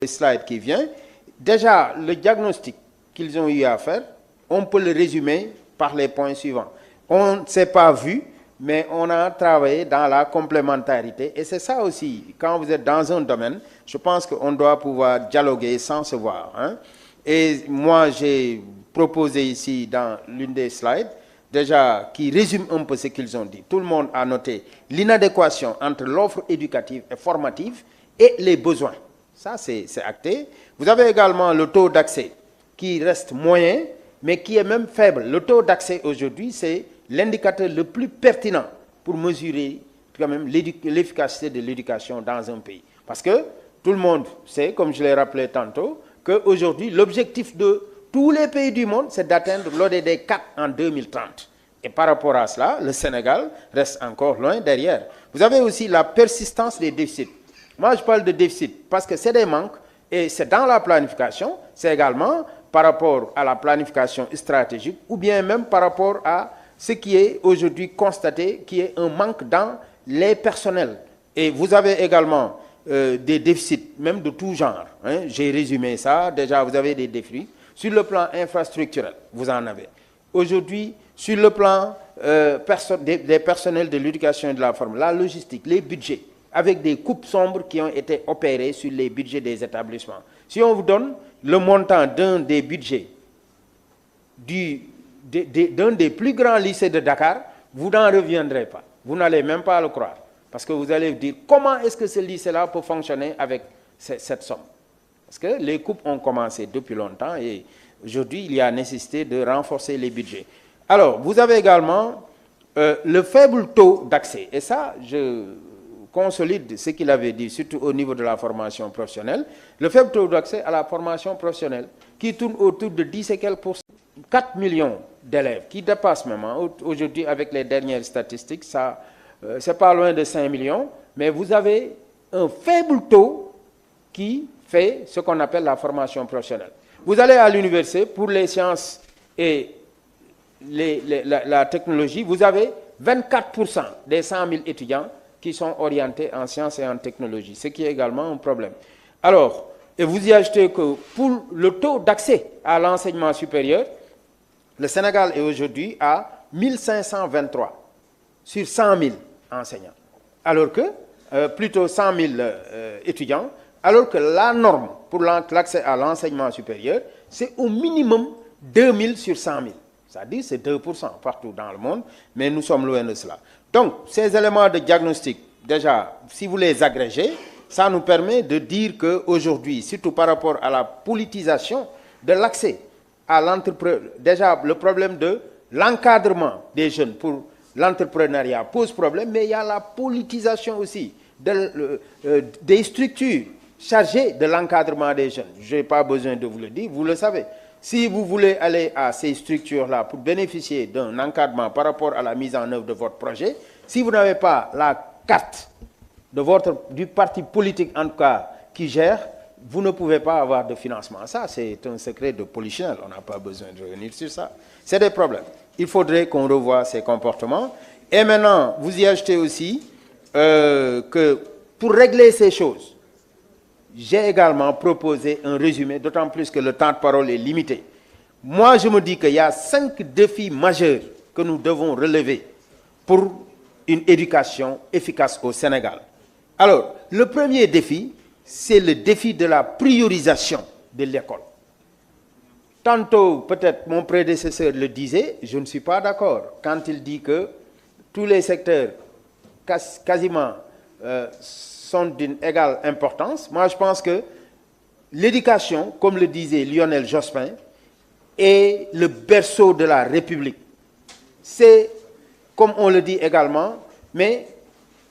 slide qui vient, déjà, le diagnostic qu'ils ont eu à faire, on peut le résumer par les points suivants. On ne s'est pas vu, mais on a travaillé dans la complémentarité. Et c'est ça aussi, quand vous êtes dans un domaine, je pense qu'on doit pouvoir dialoguer sans se voir. Hein. Et moi, j'ai proposé ici dans l'une des slides, déjà, qui résume un peu ce qu'ils ont dit. Tout le monde a noté l'inadéquation entre l'offre éducative et formative et les besoins. Ça, c'est acté. Vous avez également le taux d'accès qui reste moyen, mais qui est même faible. Le taux d'accès aujourd'hui, c'est l'indicateur le plus pertinent pour mesurer quand même l'efficacité de l'éducation dans un pays. Parce que tout le monde sait, comme je l'ai rappelé tantôt, qu'aujourd'hui, l'objectif de tous les pays du monde, c'est d'atteindre l'ODD 4 en 2030. Et par rapport à cela, le Sénégal reste encore loin derrière. Vous avez aussi la persistance des déficits. Moi, je parle de déficit parce que c'est des manques et c'est dans la planification, c'est également par rapport à la planification stratégique ou bien même par rapport à ce qui est aujourd'hui constaté, qui est un manque dans les personnels. Et vous avez également des déficits, même de tout genre. Hein. J'ai résumé ça. Déjà, vous avez des défis. Sur le plan infrastructurel, vous en avez. Aujourd'hui, sur le plan des personnels de l'éducation et de la formation, la logistique, les budgets, avec des coupes sombres qui ont été opérées sur les budgets des établissements. Si on vous donne le montant d'un des budgets d'un des plus grands lycées de Dakar, vous n'en reviendrez pas. Vous n'allez même pas le croire. Parce que vous allez vous dire, comment est-ce que ce lycée-là peut fonctionner avec cette somme? Parce que les coupes ont commencé depuis longtemps et aujourd'hui, il y a nécessité de renforcer les budgets. Alors, vous avez également le faible taux d'accès. Et ça, je consolide ce qu'il avait dit, surtout au niveau de la formation professionnelle. Le faible taux d'accès à la formation professionnelle qui tourne autour de 10 et quelques %. 4 millions d'élèves qui dépassent même. Hein. Aujourd'hui, avec les dernières statistiques, ça, c'est pas loin de 5 millions. Mais vous avez un faible taux qui fait ce qu'on appelle la formation professionnelle. Vous allez à l'université pour les sciences et la technologie, vous avez 24% des 100 000 étudiants qui sont orientés en sciences et en technologie, ce qui est également un problème. Alors, et vous y ajoutez que pour le taux d'accès à l'enseignement supérieur, le Sénégal est aujourd'hui à 1523 sur 100 000 enseignants, alors que, plutôt 100 000 étudiants, alors que la norme pour l'accès à l'enseignement supérieur, c'est au minimum 2000 sur 100 000. C'est-à-dire c'est 2% partout dans le monde, mais nous sommes loin de cela. Donc, ces éléments de diagnostic, déjà, si vous les agrégez, ça nous permet de dire qu'aujourd'hui, surtout par rapport à la politisation de l'accès à l'entrepreneuriat, déjà le problème de l'encadrement des jeunes pour l'entrepreneuriat pose problème, mais il y a la politisation aussi des structures chargées de l'encadrement des jeunes. Je n'ai pas besoin de vous le dire, vous le savez. Si vous voulez aller à ces structures-là pour bénéficier d'un encadrement par rapport à la mise en œuvre de votre projet, si vous n'avez pas la carte du parti politique, en tout cas, qui gère, vous ne pouvez pas avoir de financement. Ça, c'est un secret de polichinelle. On n'a pas besoin de revenir sur ça. C'est des problèmes. Il faudrait qu'on revoie ces comportements. Et maintenant, vous y ajoutez aussi que pour régler ces choses, j'ai également proposé un résumé, d'autant plus que le temps de parole est limité. Moi, je me dis qu'il y a 5 défis majeurs que nous devons relever pour une éducation efficace au Sénégal. Alors, le premier défi, c'est le défi de la priorisation de l'école. Tantôt, peut-être mon prédécesseur le disait, je ne suis pas d'accord quand il dit que tous les secteurs quasiment sont d'une égale importance. Moi, je pense que l'éducation, comme le disait Lionel Jospin, est le berceau de la République. C'est, comme on le dit également, mais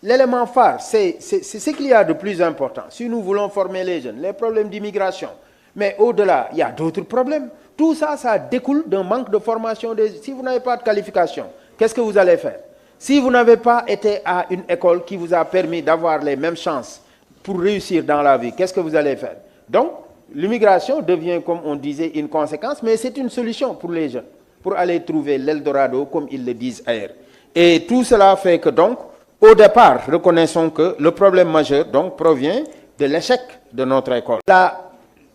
l'élément phare, c'est ce qu'il y a de plus important. Si nous voulons former les jeunes, les problèmes d'immigration, mais au-delà, il y a d'autres problèmes. Tout ça, ça découle d'un manque de formation. Si vous n'avez pas de qualification, qu'est-ce que vous allez faire? Si vous n'avez pas été à une école qui vous a permis d'avoir les mêmes chances pour réussir dans la vie, qu'est-ce que vous allez faire? Donc, l'immigration devient, comme on disait, une conséquence, mais c'est une solution pour les jeunes, pour aller trouver l'Eldorado, comme ils le disent ailleurs. Et tout cela fait que donc, au départ, reconnaissons que le problème majeur donc, provient de l'échec de notre école. La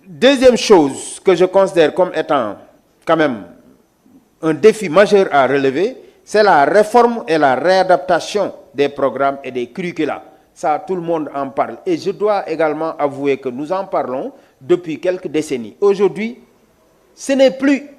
deuxième chose que je considère comme étant quand même un défi majeur à relever, c'est la réforme et la réadaptation des programmes et des curricula. Ça, tout le monde en parle. Et je dois également avouer que nous en parlons depuis quelques décennies. Aujourd'hui, ce n'est plus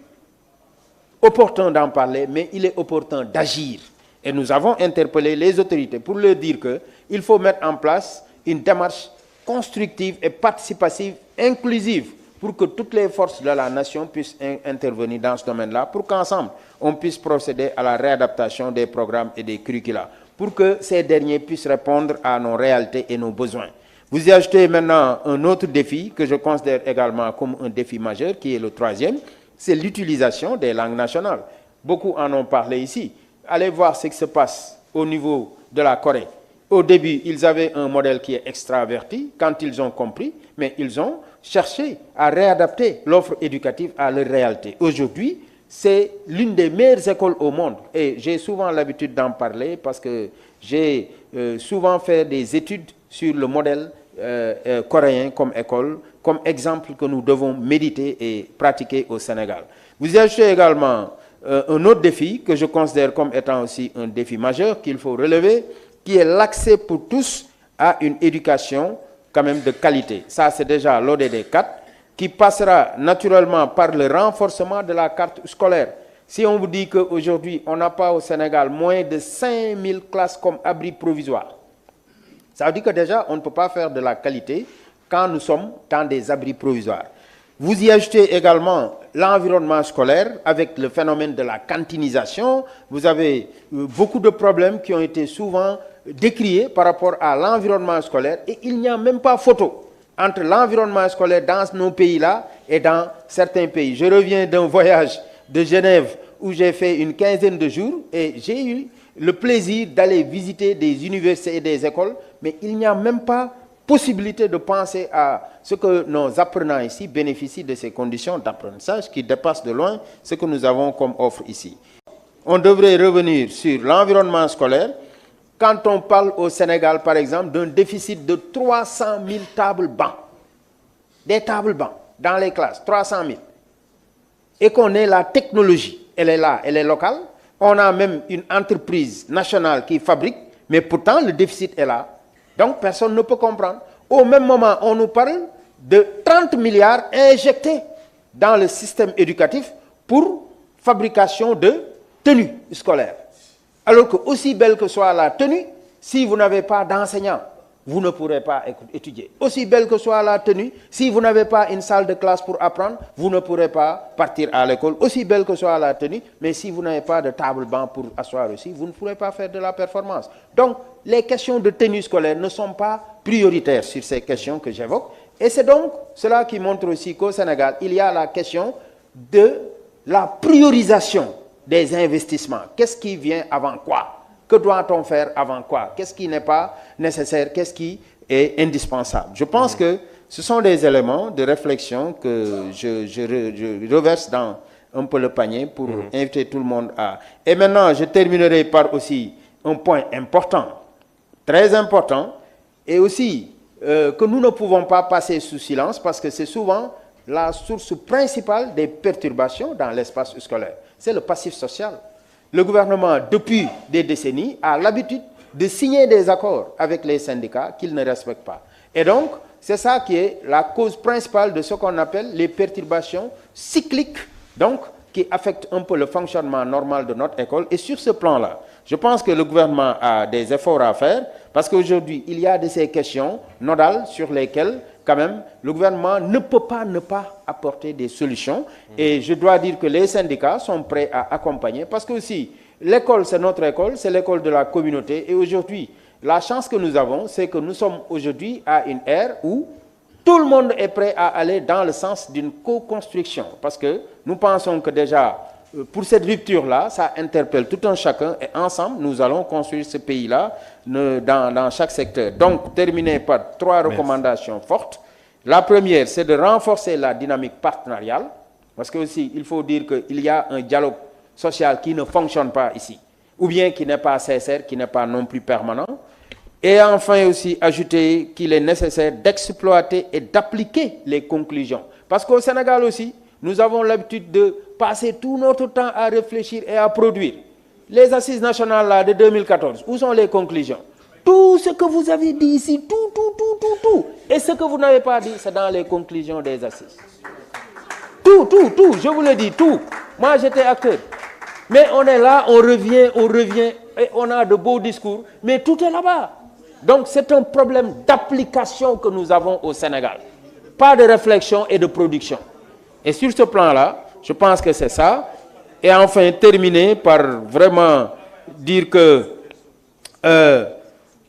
opportun d'en parler, mais il est opportun d'agir. Et nous avons interpellé les autorités pour leur dire qu'il faut mettre en place une démarche constructive et participative, inclusive, pour que toutes les forces de la nation puissent intervenir dans ce domaine-là, pour qu'ensemble, on puisse procéder à la réadaptation des programmes et des curricula, pour que ces derniers puissent répondre à nos réalités et nos besoins. Vous y ajoutez maintenant un autre défi que je considère également comme un défi majeur, qui est le troisième, c'est l'utilisation des langues nationales. Beaucoup en ont parlé ici. Allez voir ce qui se passe au niveau de la Corée. Au début, ils avaient un modèle qui est extraverti quand ils ont compris, mais ils ont cherché à réadapter l'offre éducative à leur réalité. Aujourd'hui, c'est l'une des meilleures écoles au monde. Et j'ai souvent l'habitude d'en parler parce que j'ai souvent fait des études sur le modèle coréen comme école, comme exemple que nous devons méditer et pratiquer au Sénégal. Vous y ajoutez également un autre défi que je considère comme étant aussi un défi majeur qu'il faut relever, qui est l'accès pour tous à une éducation quand même de qualité. Ça, c'est déjà l'ODD 4, qui passera naturellement par le renforcement de la carte scolaire. Si on vous dit qu'aujourd'hui, on n'a pas au Sénégal moins de 5000 classes comme abri provisoire, ça veut dire que déjà, on ne peut pas faire de la qualité quand nous sommes dans des abris provisoires. Vous y ajoutez également l'environnement scolaire avec le phénomène de la cantinisation. Vous avez beaucoup de problèmes qui ont été souvent décriés par rapport à l'environnement scolaire et il n'y a même pas photo entre l'environnement scolaire dans nos pays-là et dans certains pays. Je reviens d'un voyage de Genève où j'ai fait une quinzaine de jours et j'ai eu le plaisir d'aller visiter des universités et des écoles, mais il n'y a même pas possibilité de penser à ce que nos apprenants ici bénéficient de ces conditions d'apprentissage qui dépassent de loin ce que nous avons comme offre ici. On devrait revenir sur l'environnement scolaire. Quand on parle au Sénégal, par exemple, d'un déficit de 300 000 tables bancs, des tables bancs dans les classes, 300 000, et qu'on ait la technologie, elle est là, elle est locale, on a même une entreprise nationale qui fabrique, mais pourtant le déficit est là. Donc personne ne peut comprendre. Au même moment, on nous parle de 30 milliards injectés dans le système éducatif pour fabrication de tenues scolaires. Alors que aussi belle que soit la tenue, si vous n'avez pas d'enseignants, vous ne pourrez pas étudier. Aussi belle que soit la tenue, si vous n'avez pas une salle de classe pour apprendre, vous ne pourrez pas partir à l'école. Aussi belle que soit la tenue, mais si vous n'avez pas de table-banc pour asseoir aussi, vous ne pourrez pas faire de la performance. Donc, les questions de tenue scolaire ne sont pas prioritaires sur ces questions que j'évoque. Et c'est donc cela qui montre aussi qu'au Sénégal, il y a la question de la priorisation des investissements. Qu'est-ce qui vient avant quoi? Que doit-on faire avant quoi? Qu'est-ce qui n'est pas nécessaire? Qu'est-ce qui est indispensable? Je pense que ce sont des éléments de réflexion que je reverse dans un peu le panier pour inviter tout le monde à... Et maintenant, je terminerai par aussi un point important, très important, et aussi que nous ne pouvons pas passer sous silence parce que c'est souvent la source principale des perturbations dans l'espace scolaire. C'est le passif social. Le gouvernement, depuis des décennies, a l'habitude de signer des accords avec les syndicats qu'il ne respecte pas. Et donc, c'est ça qui est la cause principale de ce qu'on appelle les perturbations cycliques, donc, qui affectent un peu le fonctionnement normal de notre école. Et sur ce plan-là, je pense que le gouvernement a des efforts à faire, parce qu'aujourd'hui, il y a de ces questions nodales sur lesquelles, quand même, le gouvernement ne peut pas ne pas apporter des solutions. Et je dois dire que les syndicats sont prêts à accompagner, parce que aussi, l'école, c'est notre école, c'est l'école de la communauté. Et aujourd'hui, la chance que nous avons, c'est que nous sommes aujourd'hui à une ère où tout le monde est prêt à aller dans le sens d'une co-construction. Parce que nous pensons que déjà, pour cette rupture-là, ça interpelle tout un chacun et ensemble, nous allons construire ce pays-là dans chaque secteur. Donc, terminer par 3 recommandations fortes. La première, c'est de renforcer la dynamique partenariale, parce que aussi, il faut dire qu'il y a un dialogue social qui ne fonctionne pas ici, ou bien qui n'est pas sincère, qui n'est pas non plus permanent. Et enfin aussi ajouter qu'il est nécessaire d'exploiter et d'appliquer les conclusions. Parce qu'au Sénégal aussi, nous avons l'habitude de passer tout notre temps à réfléchir et à produire. Les assises nationales là, de 2014, où sont les conclusions? Tout ce que vous avez dit ici, tout. Et ce que vous n'avez pas dit, c'est dans les conclusions des assises. Tout, je vous le dis, tout. Moi, j'étais acteur. Mais on est là, on revient, et on a de beaux discours, mais tout est là-bas. Donc, c'est un problème d'application que nous avons au Sénégal. Pas de réflexion et de production. Et sur ce plan-là, je pense que c'est ça. Et enfin, terminer par vraiment dire que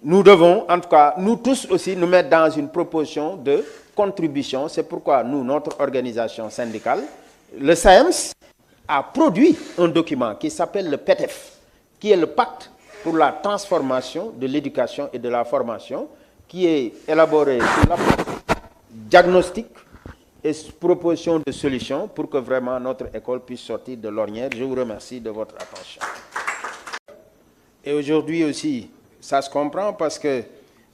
nous devons, en tout cas, nous tous aussi, nous mettre dans une proposition de contribution. C'est pourquoi nous, notre organisation syndicale, le SAEMS, a produit un document qui s'appelle le PETEF, qui est le pacte pour la transformation de l'éducation et de la formation, qui est élaboré sur la diagnostic et proposition de solutions pour que vraiment notre école puisse sortir de l'ornière. Je vous remercie de votre attention. Et aujourd'hui aussi, ça se comprend parce que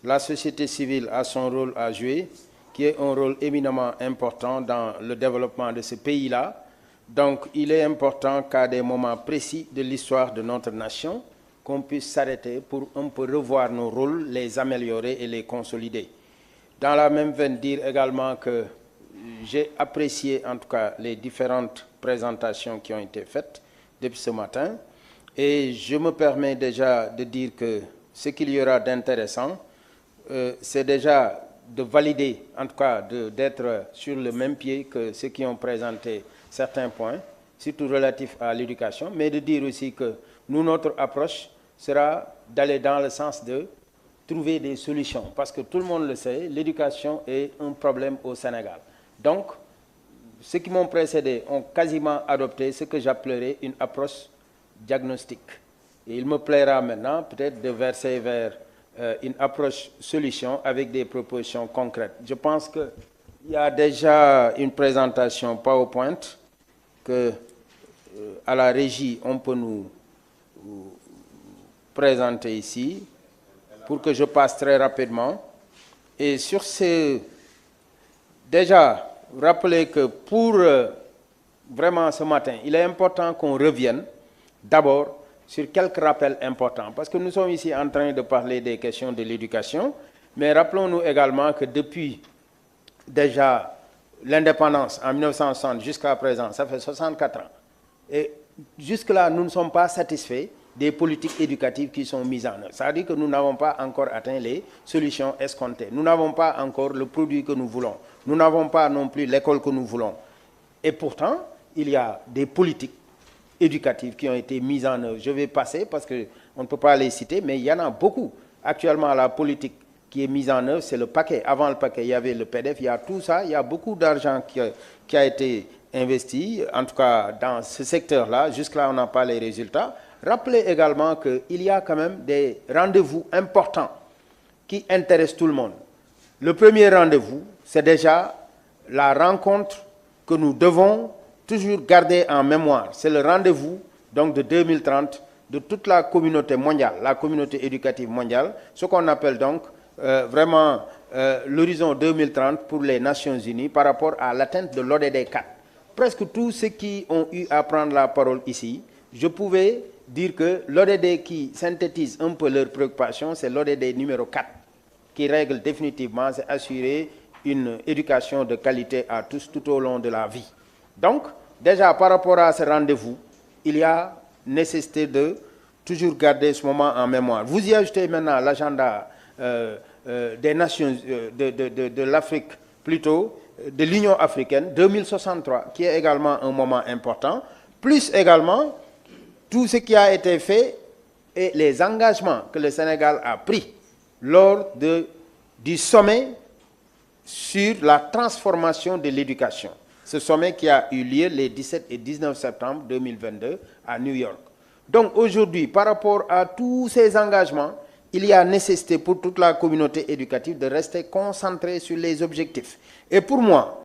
la société civile a son rôle à jouer, qui est un rôle éminemment important dans le développement de ce pays-là. Donc, il est important qu'à des moments précis de l'histoire de notre nation, qu'on puisse s'arrêter pour un peu revoir nos rôles, les améliorer et les consolider. Dans la même veine, dire également que j'ai apprécié en tout cas les différentes présentations qui ont été faites depuis ce matin. Et je me permets déjà de dire que ce qu'il y aura d'intéressant, c'est déjà de valider, en tout cas d'être sur le même pied que ceux qui ont présenté certains points, surtout relatifs à l'éducation, mais de dire aussi que nous, notre approche sera d'aller dans le sens de trouver des solutions. Parce que tout le monde le sait, l'éducation est un problème au Sénégal. Donc, ceux qui m'ont précédé ont quasiment adopté ce que j'appellerais une approche diagnostique. Et il me plaira maintenant peut-être de verser vers une approche solution avec des propositions concrètes. Je pense qu'il y a déjà une présentation PowerPoint que à la régie, on peut nous présenter ici pour que je passe très rapidement. Et sur ce, déjà, rappeler que pour vraiment ce matin, il est important qu'on revienne d'abord sur quelques rappels importants, parce que nous sommes ici en train de parler des questions de l'éducation, mais rappelons-nous également que depuis déjà l'indépendance en 1960 jusqu'à présent, ça fait 64 ans. Et jusque-là, nous ne sommes pas satisfaits des politiques éducatives qui sont mises en œuvre. Ça veut dire que nous n'avons pas encore atteint les solutions escomptées. Nous n'avons pas encore le produit que nous voulons. Nous n'avons pas non plus l'école que nous voulons. Et pourtant, il y a des politiques éducatives qui ont été mises en œuvre. Je vais passer parce qu'on ne peut pas les citer, mais il y en a beaucoup. Actuellement, la politique qui est mise en œuvre, c'est le paquet. Avant le paquet, il y avait le PDF, il y a tout ça, il y a beaucoup d'argent qui a été investi, en tout cas dans ce secteur-là. Jusque-là, on n'a pas les résultats. Rappelez également qu'il y a quand même des rendez-vous importants qui intéressent tout le monde. Le premier rendez-vous, c'est déjà la rencontre que nous devons toujours garder en mémoire. C'est le rendez-vous donc de 2030 de toute la communauté mondiale, la communauté éducative mondiale, ce qu'on appelle donc vraiment l'horizon 2030 pour les Nations Unies par rapport à l'atteinte de l'ODD 4. Presque tous ceux qui ont eu à prendre la parole ici, je pouvais dire que l'ODD qui synthétise un peu leurs préoccupations, c'est l'ODD numéro 4, qui règle définitivement, c'est assurer une éducation de qualité à tous tout au long de la vie. Donc, déjà par rapport à ce rendez-vous, il y a nécessité de toujours garder ce moment en mémoire. Vous y ajoutez maintenant l'agenda des nations, de l'Afrique plutôt, de l'Union africaine 2063, qui est également un moment important, plus également tout ce qui a été fait et les engagements que le Sénégal a pris lors du sommet sur la transformation de l'éducation. Ce sommet qui a eu lieu les 17 et 19 septembre 2022 à New York. Donc aujourd'hui, par rapport à tous ces engagements, il y a nécessité pour toute la communauté éducative de rester concentrée sur les objectifs. Et pour moi,